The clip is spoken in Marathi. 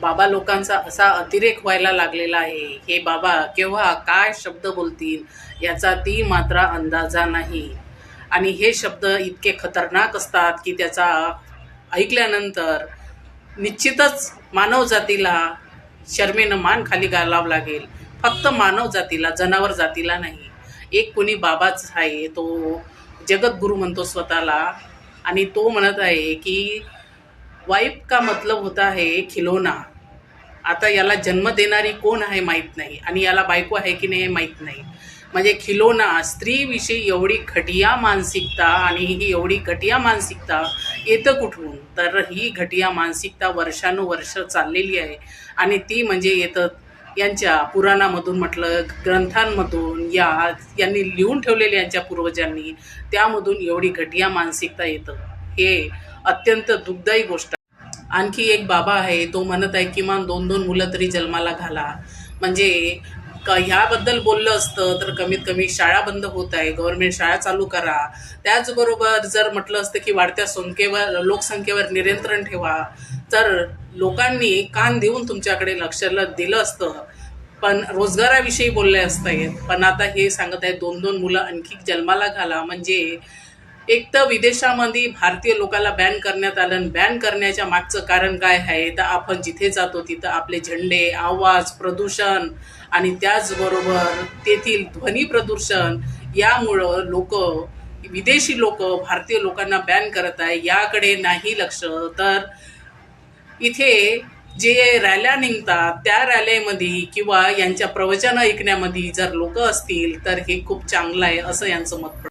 बाबा लोकांचा असा अतिरेक व्हायला लागलेला आहे. हे बाबा केव्हा काय शब्द बोलतील याचा ती मात्र अंदाजा नाही. आणि हे शब्द इतके खतरनाक असतात की त्याचा ऐकल्यानंतर निश्चितच मानव जातीला शर्मेनं मान खाली घालावं लागेल. फक्त मानव जातीला, जनावर जातीला नाही. एक कोणी बाबाच आहे, तो जगद्गुरू म्हणतो स्वतःला, आणि तो म्हणत आहे की वाइफ का मतलब होता है खिलौना. आता याला जन्म देणारी कोण आहे माहीत नाही, आणि याला बायको आहे की नाही माहीत नाही. म्हणजे खिलौना, स्त्रीविषयी एवढी घटिया मानसिकता, आणि ही एवढी घटिया मानसिकता येतं कुठून? तर ही घटिया मानसिकता वर्षानुवर्ष चाललेली आहे, आणि ती म्हणजे येतं यांच्या पुराणामधून, म्हटलं ग्रंथांमधून, यांनी लिहून ठेवलेले यांच्या पूर्वजांनी, त्यामधून एवढी घटिया मानसिकता येतं. हे अत्यंत दुःखदायी गोष्ट. आणखी एक बाबा आहे, तो म्हणत आहे किमान 2-2 मुलं तरी जन्माला घाला. म्हणजे ह्याबद्दल बोललं असतं तर कमीत कमी शाळा बंद होत आहे, गव्हर्नमेंट शाळा चालू करा. त्याचबरोबर जर म्हटलं असतं की वाढत्या लोकसंख्येवर नियंत्रण ठेवा, तर लोकांनी कान देऊन तुमच्याकडे लक्ष दिलं असतं. पण रोजगाराविषयी बोलले असते. पण आता हे सांगत आहे 2-2 मुलं आणखी जन्माला घाला. म्हणजे एक तर विदेशामध्ये भारतीय लोकांना बॅन करण्यात आलं. बॅन करण्याच्या मागचं कारण काय आहे? तर आपण जिथे जातो तिथं आपले झेंडे, आवाज, प्रदूषण, आणि त्याचबरोबर तेथील ध्वनी प्रदूषण यामुळं विदेशी लोक भारतीय लोकांना बॅन करत आहे. याकडे नाही लक्ष. तर इथे जे रॅल्या निघतात त्या रॅलीमध्ये किंवा यांच्या प्रवचन ऐकण्यामध्ये जर लोक असतील तर हे खूप चांगलं आहे, असं यांचं मत.